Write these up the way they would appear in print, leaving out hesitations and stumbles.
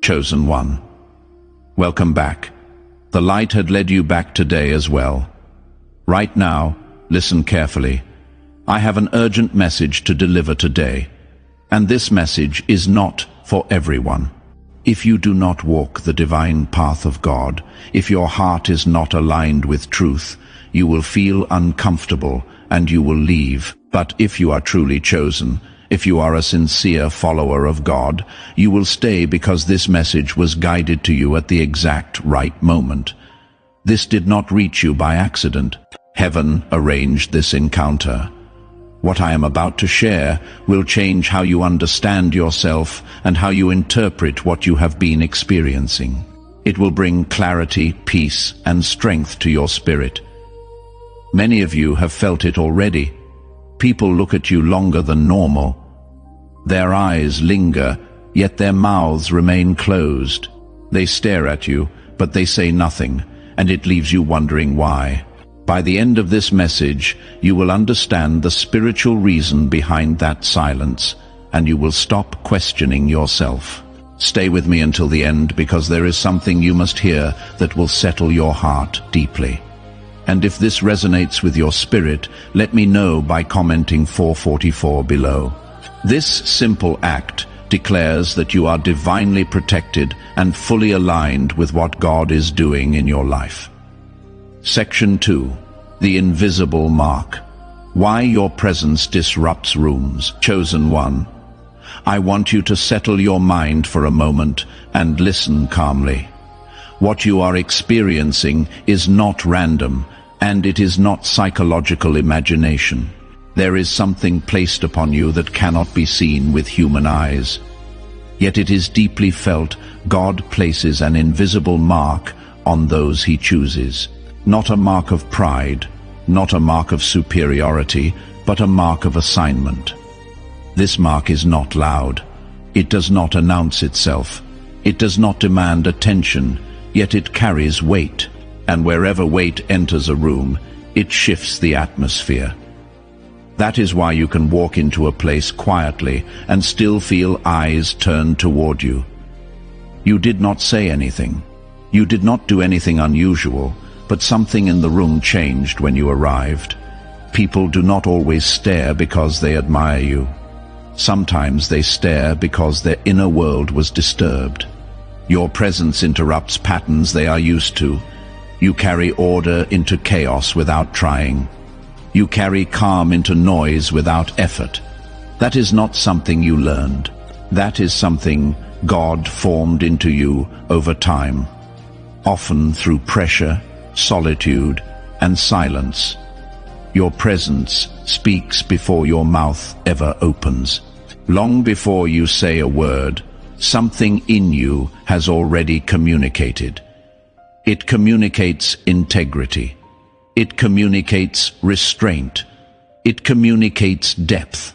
chosen one. Welcome back. The light had led you back today as well. Right now, listen carefully. I have an urgent message to deliver today, and this message is not for everyone. If you do not walk the divine path of God, if your heart is not aligned with truth, you will feel uncomfortable and you will leave. But if you are truly chosen, if you are a sincere follower of God, you will stay because this message was guided to you at the exact right moment. This did not reach you by accident. Heaven arranged this encounter. What I am about to share will change how you understand yourself and how you interpret what you have been experiencing. It will bring clarity, peace, and strength to your spirit. Many of you have felt it already. People look at you longer than normal. Their eyes linger, yet their mouths remain closed. They stare at you, but they say nothing, and it leaves you wondering why. By the end of this message, you will understand the spiritual reason behind that silence, and you will stop questioning yourself. Stay with me until the end, because there is something you must hear that will settle your heart deeply. And if this resonates with your spirit, let me know by commenting 444 below. This simple act declares that you are divinely protected and fully aligned with what God is doing in your life. Section 2. The invisible mark. Why your presence disrupts rooms. Chosen one. I want you to settle your mind for a moment and listen calmly. What you are experiencing is not random, and it is not psychological imagination. There is something placed upon you that cannot be seen with human eyes. Yet it is deeply felt. God places an invisible mark on those he chooses. Not a mark of pride, not a mark of superiority, but a mark of assignment. This mark is not loud. It does not announce itself. It does not demand attention, yet it carries weight. And wherever weight enters a room, it shifts the atmosphere. That is why you can walk into a place quietly and still feel eyes turned toward you. You did not say anything. You did not do anything unusual, but something in the room changed when you arrived. People do not always stare because they admire you. Sometimes they stare because their inner world was disturbed. Your presence interrupts patterns they are used to. You carry order into chaos without trying. You carry calm into noise without effort. That is not something you learned. That is something God formed into you over time, often through pressure, solitude, and silence. Your presence speaks before your mouth ever opens. Long before you say a word, something in you has already communicated. It communicates integrity. It communicates restraint. It communicates depth.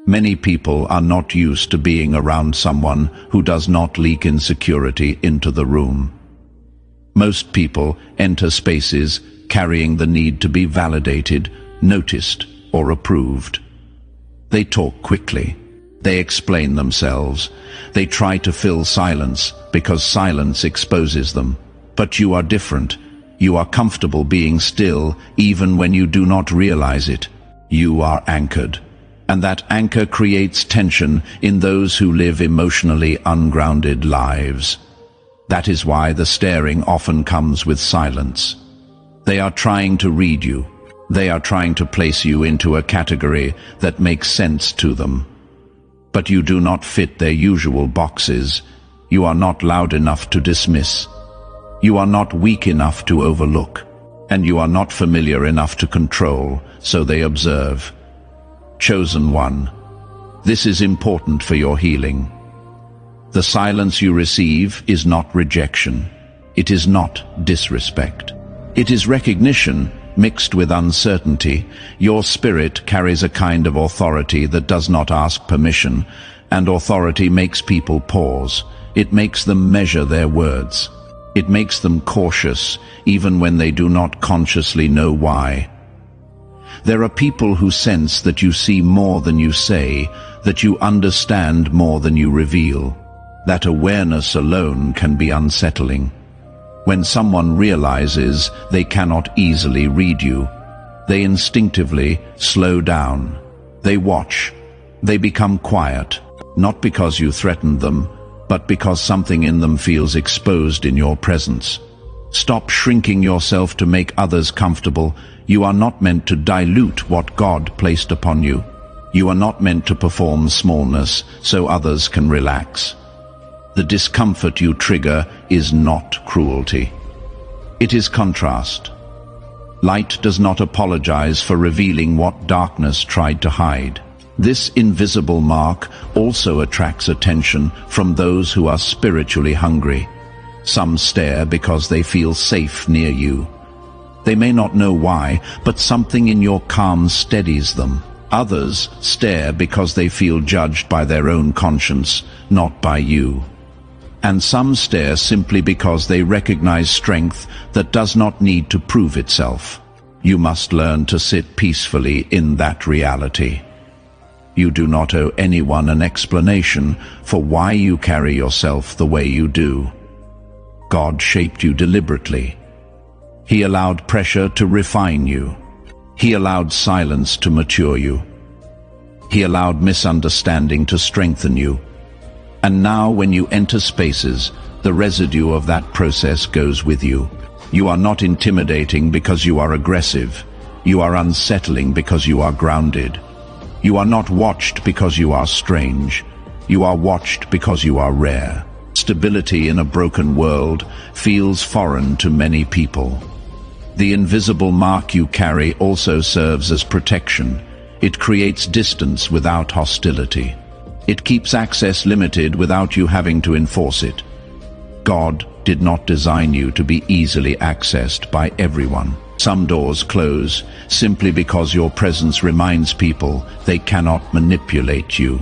Many people are not used to being around someone who does not leak insecurity into the room. Most people enter spaces carrying the need to be validated, noticed, or approved. They talk quickly. They explain themselves. They try to fill silence because silence exposes them. But you are different. You are comfortable being still even when you do not realize it. You are anchored. And that anchor creates tension in those who live emotionally ungrounded lives. That is why the staring often comes with silence. They are trying to read you. They are trying to place you into a category that makes sense to them. But you do not fit their usual boxes. You are not loud enough to dismiss. You are not weak enough to overlook. And you are not familiar enough to control, so they observe. Chosen one. This is important for your healing. The silence you receive is not rejection. It is not disrespect. It is recognition mixed with uncertainty. Your spirit carries a kind of authority that does not ask permission, and authority makes people pause. It makes them measure their words. It makes them cautious, even when they do not consciously know why. There are people who sense that you see more than you say, that you understand more than you reveal. That awareness alone can be unsettling. When someone realizes they cannot easily read you, they instinctively slow down. They watch. They become quiet, not because you threatened them, but because something in them feels exposed in your presence. Stop shrinking yourself to make others comfortable. You are not meant to dilute what God placed upon you. You are not meant to perform smallness so others can relax. The discomfort you trigger is not cruelty. It is contrast. Light does not apologize for revealing what darkness tried to hide. This invisible mark also attracts attention from those who are spiritually hungry. Some stare because they feel safe near you. They may not know why, but something in your calm steadies them. Others stare because they feel judged by their own conscience, not by you. And some stare simply because they recognize strength that does not need to prove itself. You must learn to sit peacefully in that reality. You do not owe anyone an explanation for why you carry yourself the way you do. God shaped you deliberately. He allowed pressure to refine you. He allowed silence to mature you. He allowed misunderstanding to strengthen you. And now when you enter spaces, the residue of that process goes with you. You are not intimidating because you are aggressive. You are unsettling because you are grounded. You are not watched because you are strange. You are watched because you are rare. Stability in a broken world feels foreign to many people. The invisible mark you carry also serves as protection. It creates distance without hostility. It keeps access limited without you having to enforce it. God did not design you to be easily accessed by everyone. Some doors close simply because your presence reminds people they cannot manipulate you.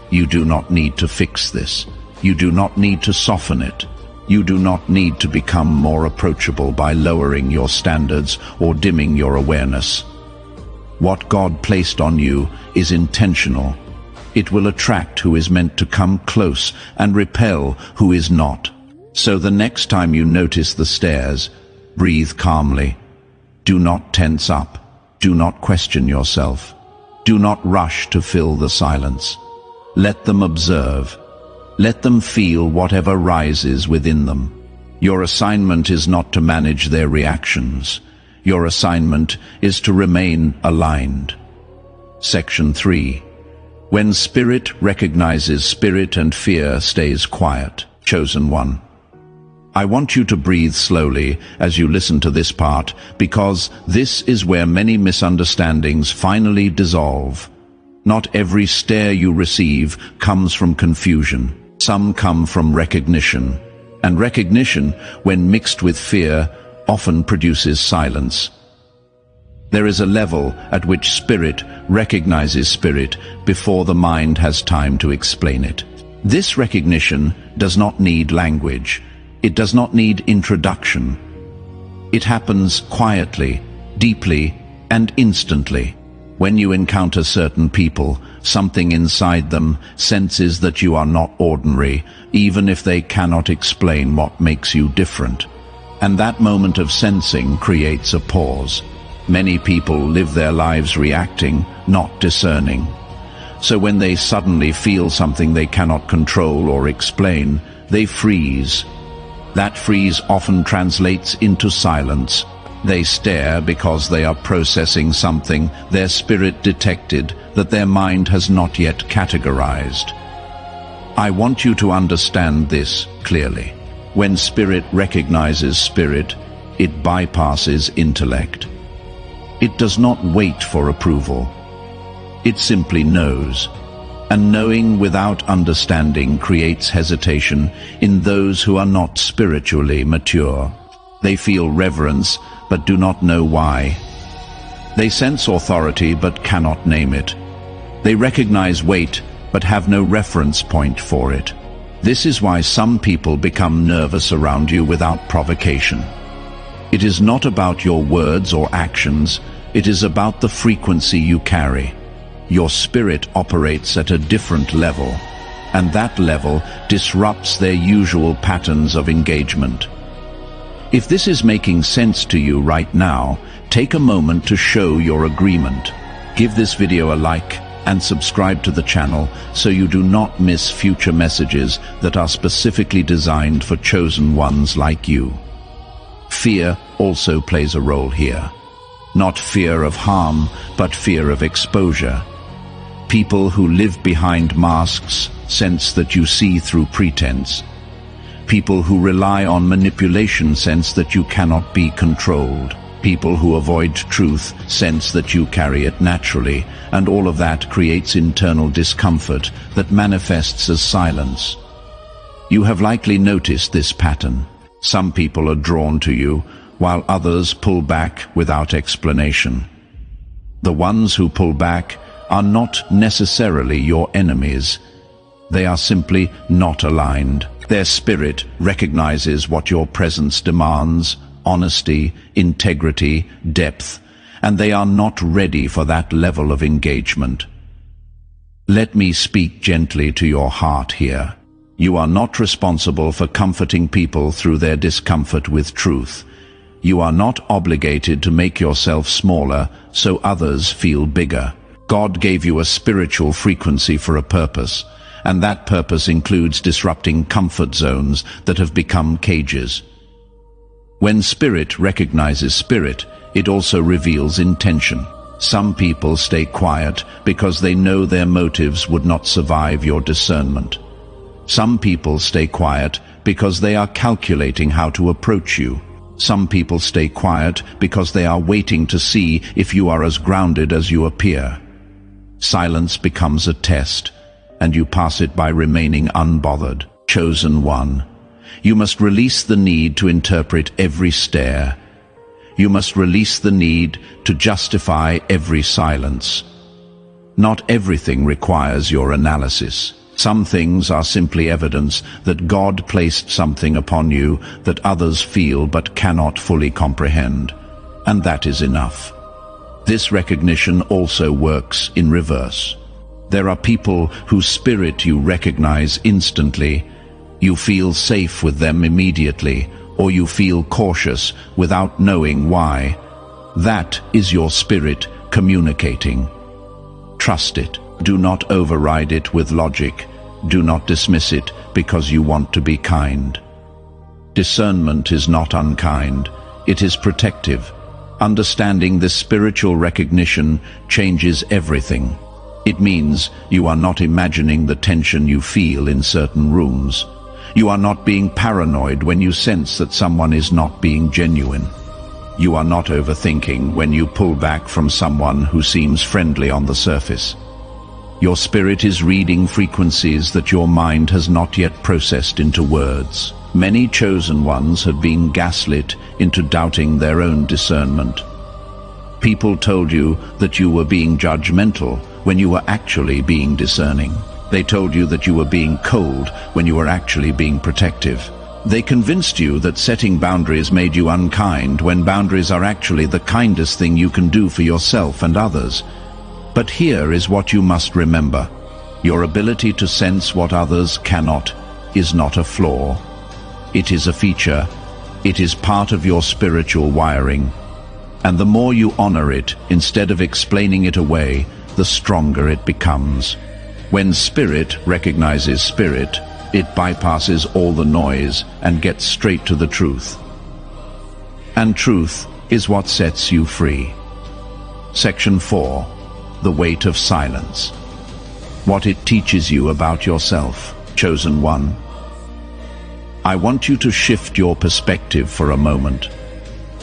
You do not need to fix this. You do not need to soften it. You do not need to become more approachable by lowering your standards or dimming your awareness. What God placed on you is intentional. It will attract who is meant to come close and repel who is not. So the next time you notice the stares, breathe calmly. Do not tense up. Do not question yourself. Do not rush to fill the silence. Let them observe. Let them feel whatever rises within them. Your assignment is not to manage their reactions. Your assignment is to remain aligned. Section 3. When spirit recognizes spirit and fear stays quiet. Chosen one. I want you to breathe slowly as you listen to this part, because this is where many misunderstandings finally dissolve. Not every stare you receive comes from confusion. Some come from recognition. And recognition, when mixed with fear, often produces silence. There is a level at which spirit recognizes spirit before the mind has time to explain it. This recognition does not need language. It does not need introduction. It happens quietly, deeply, and instantly. When you encounter certain people, something inside them senses that you are not ordinary, even if they cannot explain what makes you different. And that moment of sensing creates a pause. Many people live their lives reacting, not discerning. So when they suddenly feel something they cannot control or explain, they freeze. That freeze often translates into silence. They stare because they are processing something their spirit detected that their mind has not yet categorized. I want you to understand this clearly. When spirit recognizes spirit, it bypasses intellect. It does not wait for approval. It simply knows. And knowing without understanding creates hesitation in those who are not spiritually mature. They feel reverence but do not know why. They sense authority but cannot name it. They recognize weight but have no reference point for it. This is why some people become nervous around you without provocation. It is not about your words or actions, it is about the frequency you carry. Your spirit operates at a different level. and that level disrupts their usual patterns of engagement. If this is making sense to you right now, take a moment to show your agreement. Give this video a like and subscribe to the channel so you do not miss future messages that are specifically designed for chosen ones like you. Fear also plays a role here. Not fear of harm, but fear of exposure. People who live behind masks sense that you see through pretense. People who rely on manipulation sense that you cannot be controlled. People who avoid truth sense that you carry it naturally, and all of that creates internal discomfort that manifests as silence. You have likely noticed this pattern. Some people are drawn to you, while others pull back without explanation. The ones who pull back are not necessarily your enemies. They are simply not aligned. Their spirit recognizes what your presence demands: honesty, integrity, depth, and they are not ready for that level of engagement. Let me speak gently to your heart here. You are not responsible for comforting people through their discomfort with truth. You are not obligated to make yourself smaller so others feel bigger. God gave you a spiritual frequency for a purpose, and that purpose includes disrupting comfort zones that have become cages. When spirit recognizes spirit, it also reveals intention. Some people stay quiet because they know their motives would not survive your discernment. Some people stay quiet because they are calculating how to approach you. Some people stay quiet because they are waiting to see if you are as grounded as you appear. Silence becomes a test, and you pass it by remaining unbothered. Chosen one. You must release the need to interpret every stare. You must release the need to justify every silence. Not everything requires your analysis. Some things are simply evidence that God placed something upon you that others feel but cannot fully comprehend, and that is enough. This recognition also works in reverse. There are people whose spirit you recognize instantly. You feel safe with them immediately, or you feel cautious without knowing why. That is your spirit communicating. Trust it. Do not override it with logic. Do not dismiss it because you want to be kind. Discernment is not unkind. It is protective. Understanding this spiritual recognition changes everything. It means you are not imagining the tension you feel in certain rooms. You are not being paranoid when you sense that someone is not being genuine. You are not overthinking when you pull back from someone who seems friendly on the surface. Your spirit is reading frequencies that your mind has not yet processed into words. Many chosen ones have been gaslit into doubting their own discernment. People told you that you were being judgmental when you were actually being discerning. They told you that you were being cold when you were actually being protective. They convinced you that setting boundaries made you unkind when boundaries are actually the kindest thing you can do for yourself and others. But here is what you must remember. Your ability to sense what others cannot is not a flaw. It is a feature. It is part of your spiritual wiring. And the more you honor it, instead of explaining it away, the stronger it becomes. When spirit recognizes spirit, it bypasses all the noise and gets straight to the truth. And truth is what sets you free. Section 4. The weight of silence. What it teaches you about yourself. Chosen one. I want you to shift your perspective for a moment.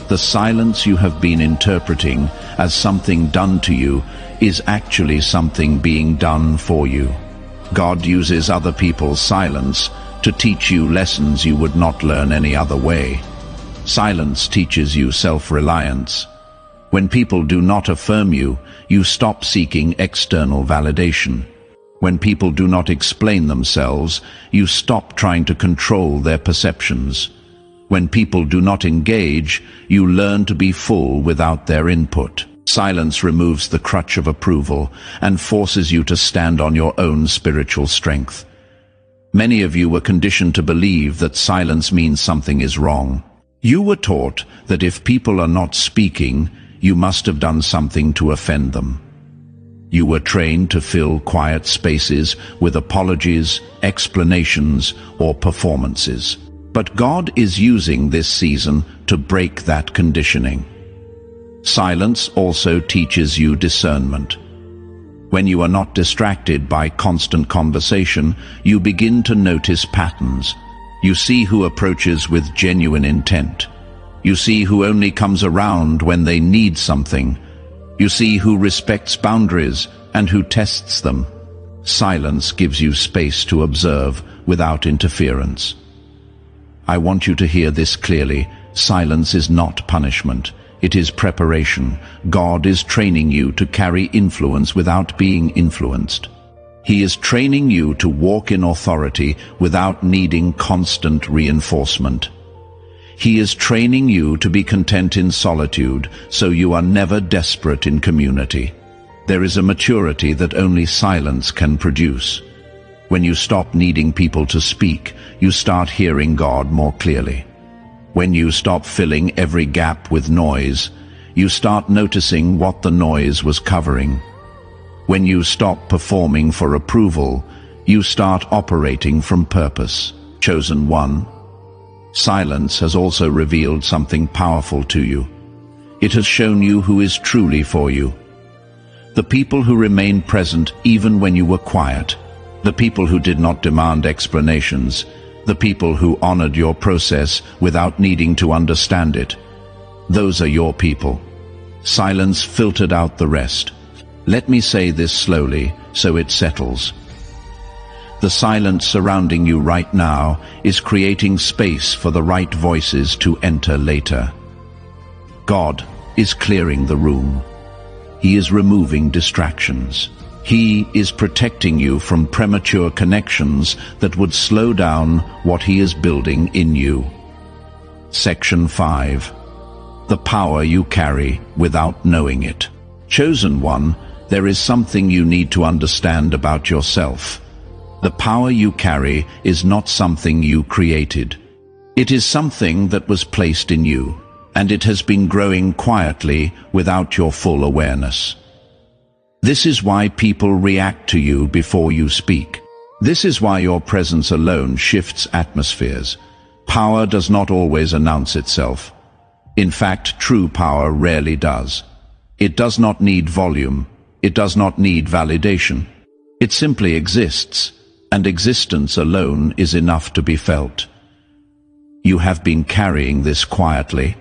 The silence you have been interpreting as something done to you is actually something being done for you. God uses other people's silence to teach you lessons you would not learn any other way. Silence teaches you self-reliance. When people do not affirm you, you stop seeking external validation. When people do not explain themselves, you stop trying to control their perceptions. When people do not engage, you learn to be full without their input. Silence removes the crutch of approval and forces you to stand on your own spiritual strength. Many of you were conditioned to believe that silence means something is wrong. You were taught that if people are not speaking, you must have done something to offend them. You were trained to fill quiet spaces with apologies, explanations, or performances. But God is using this season to break that conditioning. Silence also teaches you discernment. When you are not distracted by constant conversation, you begin to notice patterns. You see who approaches with genuine intent. You see who only comes around when they need something. You see who respects boundaries and who tests them. Silence gives you space to observe without interference. I want you to hear this clearly. Silence is not punishment. It is preparation. God is training you to carry influence without being influenced. He is training you to walk in authority without needing constant reinforcement. He is training you to be content in solitude, so you are never desperate in community. There is a maturity that only silence can produce. When you stop needing people to speak, you start hearing God more clearly. When you stop filling every gap with noise, you start noticing what the noise was covering. When you stop performing for approval, you start operating from purpose. Chosen one. Silence has also revealed something powerful to you. It has shown you who is truly for you. The people who remained present even when you were quiet. The people who did not demand explanations. The people who honored your process without needing to understand it. Those are your people. Silence filtered out the rest. Let me say this slowly so it settles. The silence surrounding you right now is creating space for the right voices to enter later. God is clearing the room. He is removing distractions. He is protecting you from premature connections that would slow down what He is building in you. Section 5. The power you carry without knowing it. Chosen one, there is something you need to understand about yourself. The power you carry is not something you created. It is something that was placed in you, and it has been growing quietly without your full awareness. This is why people react to you before you speak. This is why your presence alone shifts atmospheres. Power does not always announce itself. In fact, true power rarely does. It does not need volume. It does not need validation. It simply exists, and existence alone is enough to be felt. You have been carrying this quietly,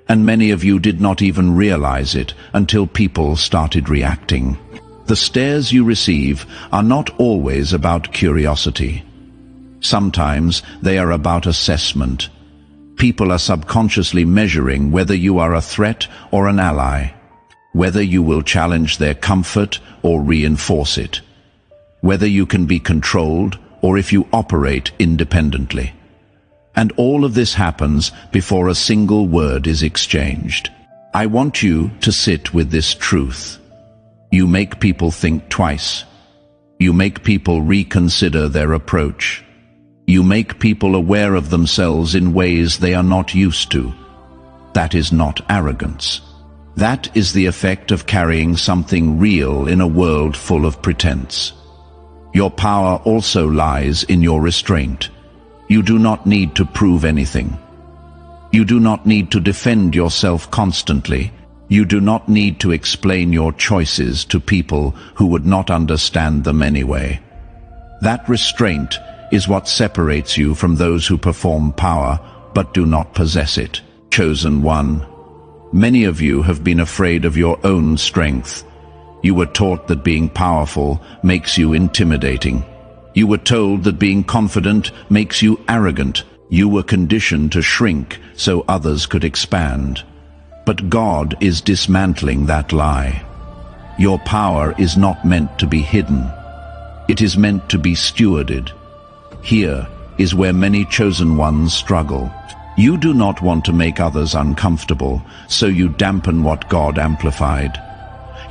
and many of you did not even realize it until people started reacting. The stares you receive are not always about curiosity. Sometimes they are about assessment. People are subconsciously measuring whether you are a threat or an ally, whether you will challenge their comfort or reinforce it, whether you can be controlled or if you operate independently. And all of this happens before a single word is exchanged. I want you to sit with this truth. You make people think twice. You make people reconsider their approach. You make people aware of themselves in ways they are not used to. That is not arrogance. That is the effect of carrying something real in a world full of pretense. Your power also lies in your restraint. You do not need to prove anything. You do not need to defend yourself constantly. You do not need to explain your choices to people who would not understand them anyway. That restraint is what separates you from those who perform power but do not possess it. Chosen one. Many of you have been afraid of your own strength. You were taught that being powerful makes you intimidating. You were told that being confident makes you arrogant. You were conditioned to shrink so others could expand. But God is dismantling that lie. Your power is not meant to be hidden. It is meant to be stewarded. Here is where many chosen ones struggle. You do not want to make others uncomfortable, so you dampen what God amplified.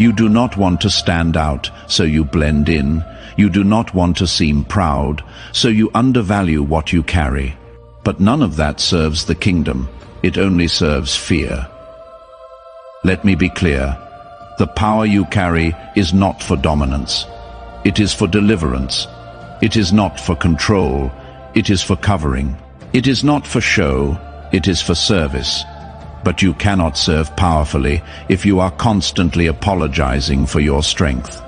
You do not want to stand out, so you blend in. You do not want to seem proud, so you undervalue what you carry. But none of that serves the kingdom. It only serves fear. Let me be clear. The power you carry is not for dominance. It is for deliverance. It is not for control. It is for covering. It is not for show. It is for service. But you cannot serve powerfully if you are constantly apologizing for your strength.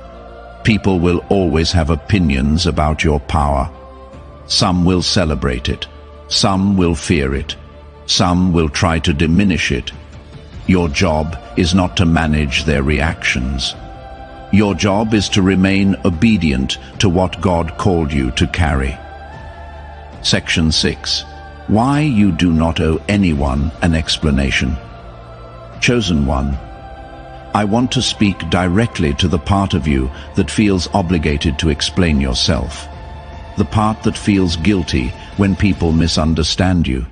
People will always have opinions about your power. Some will celebrate it. Some will fear it. Some will try to diminish it. Your job is not to manage their reactions. Your job is to remain obedient to what God called you to carry. Section 6. Why you do not owe anyone an explanation. Chosen one. I want to speak directly to the part of you that feels obligated to explain yourself. The part that feels guilty when people misunderstand you.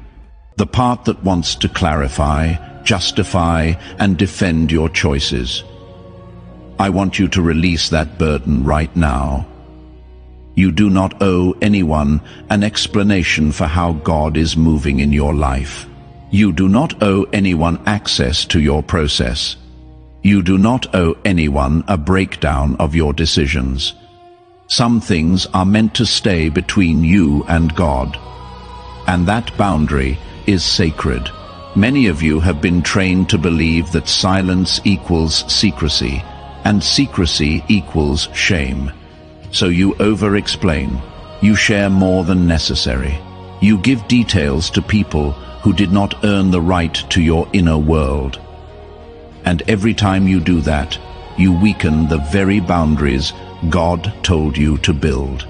The part that wants to clarify, justify, and defend your choices. I want you to release that burden right now. You do not owe anyone an explanation for how God is moving in your life. You do not owe anyone access to your process. You do not owe anyone a breakdown of your decisions. Some things are meant to stay between you and God. And that boundary is sacred. Many of you have been trained to believe that silence equals secrecy, and secrecy equals shame. So you over-explain. You share more than necessary. You give details to people who did not earn the right to your inner world. And every time you do that, you weaken the very boundaries God told you to build.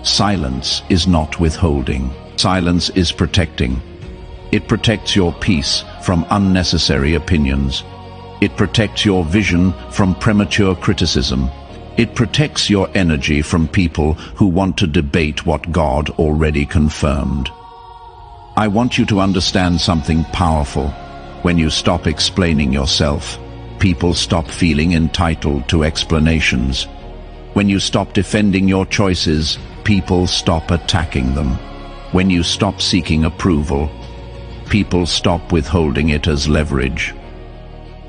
Silence is not withholding. Silence is protecting. It protects your peace from unnecessary opinions. It protects your vision from premature criticism. It protects your energy from people who want to debate what God already confirmed. I want you to understand something powerful. When you stop explaining yourself, people stop feeling entitled to explanations. When you stop defending your choices, people stop attacking them. When you stop seeking approval, people stop withholding it as leverage.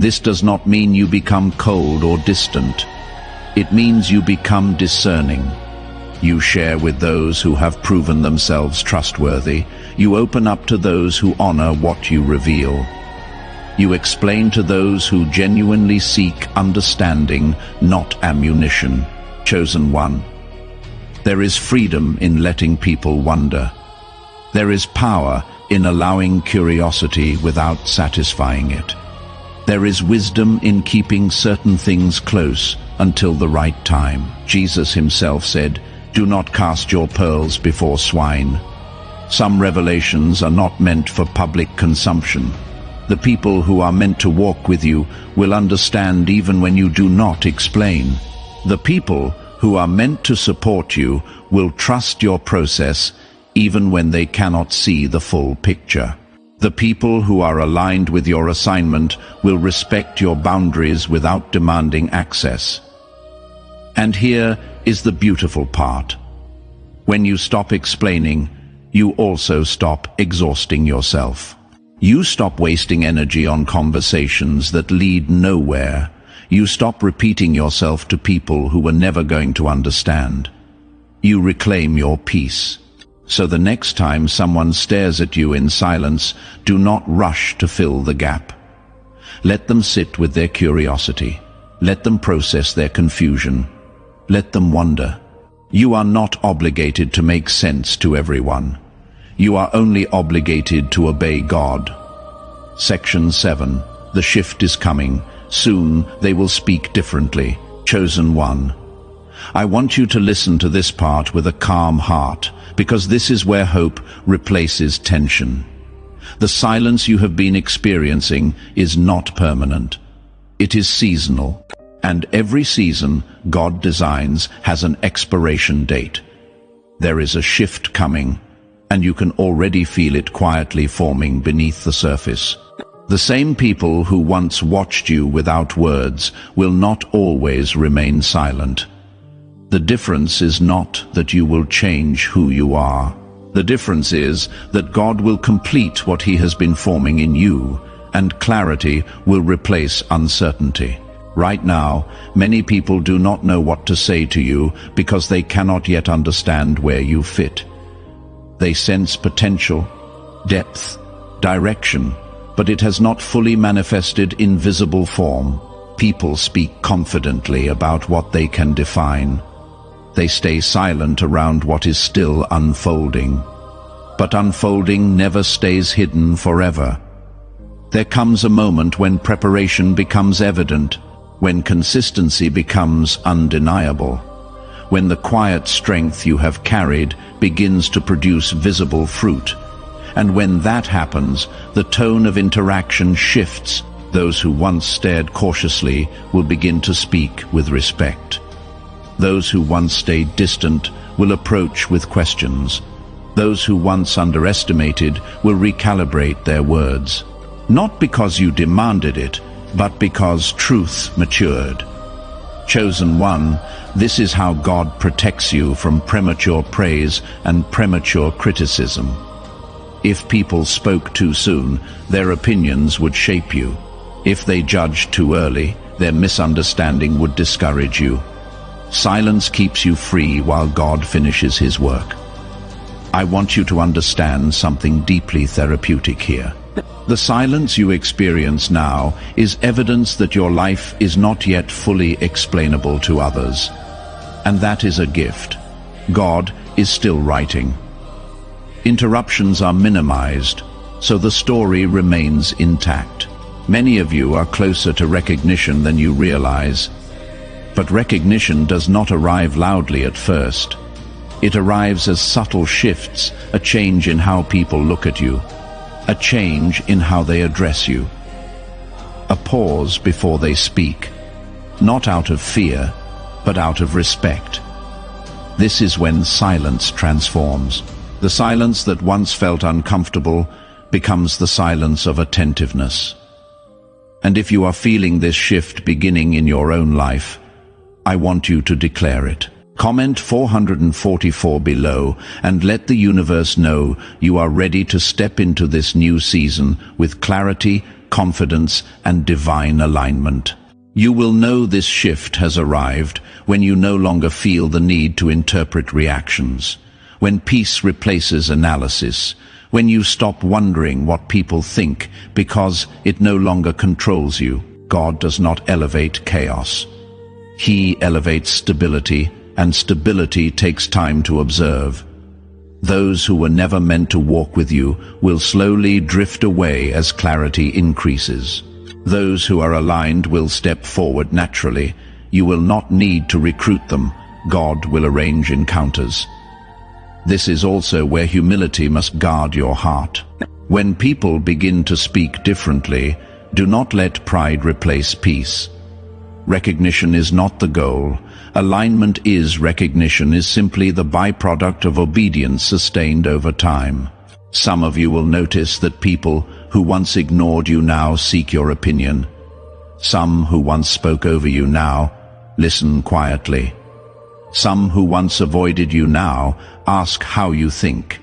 This does not mean you become cold or distant. It means you become discerning. You share with those who have proven themselves trustworthy. You open up to those who honor what you reveal. You explain to those who genuinely seek understanding, not ammunition. Chosen one. There is freedom in letting people wonder. There is power in allowing curiosity without satisfying it. There is wisdom in keeping certain things close until the right time. Jesus himself said, "Do not cast your pearls before swine." Some revelations are not meant for public consumption. The people who are meant to walk with you will understand even when you do not explain. The people who are meant to support you will trust your process even when they cannot see the full picture. The people who are aligned with your assignment will respect your boundaries without demanding access. And here is the beautiful part. When you stop explaining, you also stop exhausting yourself. You stop wasting energy on conversations that lead nowhere. You stop repeating yourself to people who were never going to understand. You reclaim your peace. So the next time someone stares at you in silence, do not rush to fill the gap. Let them sit with their curiosity. Let them process their confusion. Let them wonder. You are not obligated to make sense to everyone. You are only obligated to obey God. Section 7. The shift is coming. Soon they will speak differently. Chosen one. I want you to listen to this part with a calm heart, because this is where hope replaces tension. The silence you have been experiencing is not permanent. It is seasonal, and every season God designs has an expiration date. There is a shift coming, and you can already feel it quietly forming beneath the surface. The same people who once watched you without words will not always remain silent. The difference is not that you will change who you are. The difference is that God will complete what He has been forming in you, and clarity will replace uncertainty. Right now, many people do not know what to say to you because they cannot yet understand where you fit. They sense potential, depth, direction, but it has not fully manifested in visible form. People speak confidently about what they can define. They stay silent around what is still unfolding. But unfolding never stays hidden forever. There comes a moment when preparation becomes evident, when consistency becomes undeniable, when the quiet strength you have carried begins to produce visible fruit. And when that happens, the tone of interaction shifts. Those who once stared cautiously will begin to speak with respect. Those who once stayed distant will approach with questions. Those who once underestimated will recalibrate their words. Not because you demanded it, but because truth matured. Chosen one, this is how God protects you from premature praise and premature criticism. If people spoke too soon, their opinions would shape you. If they judged too early, their misunderstanding would discourage you. Silence keeps you free while God finishes His work. I want you to understand something deeply therapeutic here. The silence you experience now is evidence that your life is not yet fully explainable to others. And that is a gift. God is still writing. Interruptions are minimized, so the story remains intact. Many of you are closer to recognition than you realize. But recognition does not arrive loudly at first. It arrives as subtle shifts, a change in how people look at you, a change in how they address you, a pause before they speak, not out of fear, but out of respect. This is when silence transforms. The silence that once felt uncomfortable becomes the silence of attentiveness. And if you are feeling this shift beginning in your own life, I want you to declare it. Comment 444 below and let the universe know you are ready to step into this new season with clarity, confidence, and divine alignment. You will know this shift has arrived when you no longer feel the need to interpret reactions, when peace replaces analysis, when you stop wondering what people think because it no longer controls you. God does not elevate chaos. He elevates stability, and stability takes time to observe. Those who were never meant to walk with you will slowly drift away as clarity increases. Those who are aligned will step forward naturally. You will not need to recruit them. God will arrange encounters. This is also where humility must guard your heart. When people begin to speak differently, do not let pride replace peace. Recognition is not the goal. Alignment is. Recognition is simply the byproduct of obedience sustained over time. Some of you will notice that people who once ignored you now seek your opinion. Some who once spoke over you now listen quietly. Some who once avoided you now ask how you think.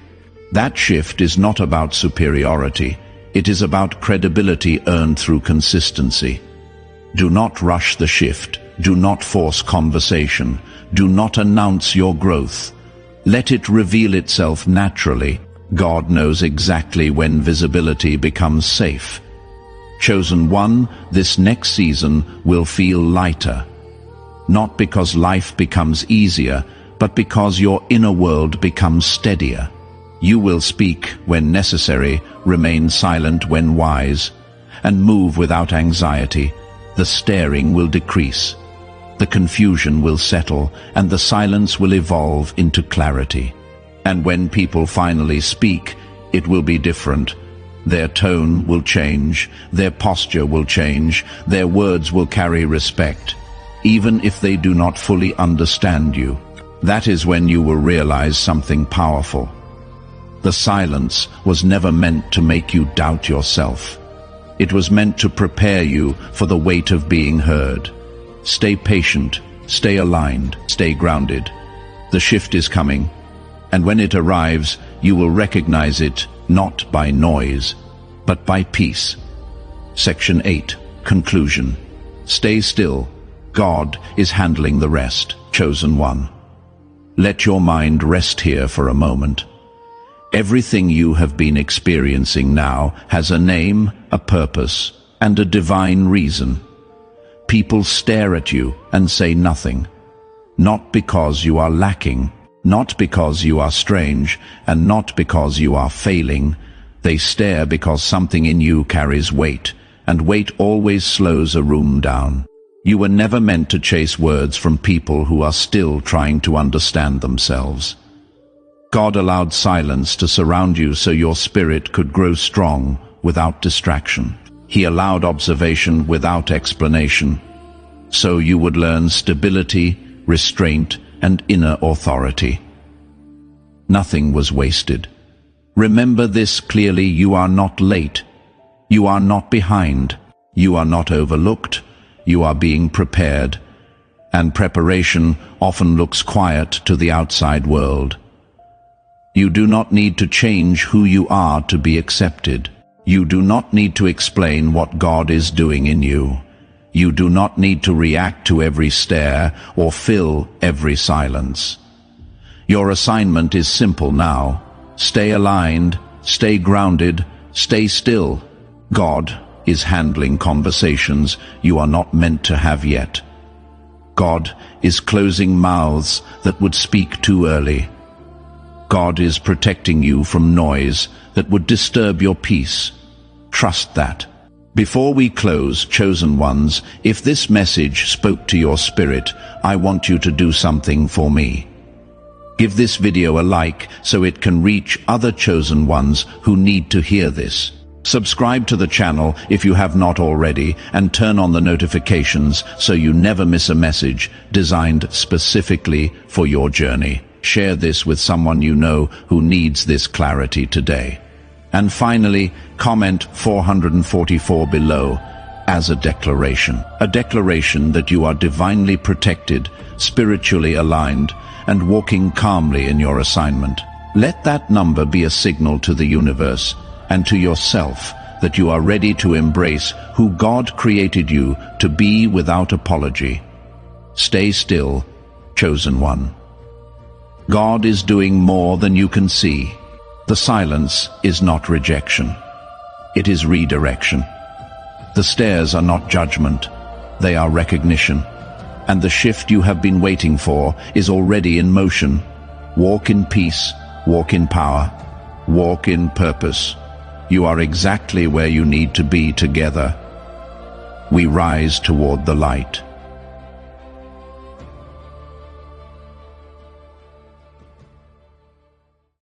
That shift is not about superiority. It is about credibility earned through consistency. Do not rush the shift. Do not force conversation. Do not announce your growth. Let it reveal itself naturally. God knows exactly when visibility becomes safe. Chosen one, this next season will feel lighter. Not because life becomes easier, but because your inner world becomes steadier. You will speak when necessary, remain silent when wise, and move without anxiety. The staring will decrease. The confusion will settle, and the silence will evolve into clarity. And when people finally speak, it will be different. Their tone will change, their posture will change, their words will carry respect, even if they do not fully understand you. That is when you will realize something powerful. The silence was never meant to make you doubt yourself. It was meant to prepare you for the weight of being heard. Stay patient, stay aligned, stay grounded. The shift is coming, and when it arrives, you will recognize it not by noise, but by peace. Section 8. Conclusion. Stay still. God is handling the rest. Chosen one. Let your mind rest here for a moment. Everything you have been experiencing now has a name, a purpose, and a divine reason. People stare at you and say nothing. Not because you are lacking, not because you are strange, and not because you are failing. They stare because something in you carries weight, and weight always slows a room down. You were never meant to chase words from people who are still trying to understand themselves. God allowed silence to surround you so your spirit could grow strong without distraction. He allowed observation without explanation, so you would learn stability, restraint, and inner authority. Nothing was wasted. Remember this clearly: you are not late. You are not behind. You are not overlooked. You are being prepared. And preparation often looks quiet to the outside world. You do not need to change who you are to be accepted. You do not need to explain what God is doing in you. You do not need to react to every stare or fill every silence. Your assignment is simple now. Stay aligned, stay grounded, stay still. God is handling conversations you are not meant to have yet. God is closing mouths that would speak too early. God is protecting you from noise that would disturb your peace. Trust that. Before we close, chosen ones, if this message spoke to your spirit, I want you to do something for me. Give this video a like so it can reach other chosen ones who need to hear this. Subscribe to the channel if you have not already, and turn on the notifications so you never miss a message designed specifically for your journey. Share this with someone you know who needs this clarity today. And finally, comment 444 below as a declaration that you are divinely protected, spiritually aligned, and walking calmly in your assignment. Let that number be a signal to the universe and to yourself that you are ready to embrace who God created you to be without apology. Stay still, chosen one. God is doing more than you can see. The silence is not rejection. It is redirection. The stares are not judgment. They are recognition. And the shift you have been waiting for is already in motion. Walk in peace, walk in power, walk in purpose. You are exactly where you need to be together. We rise toward the light.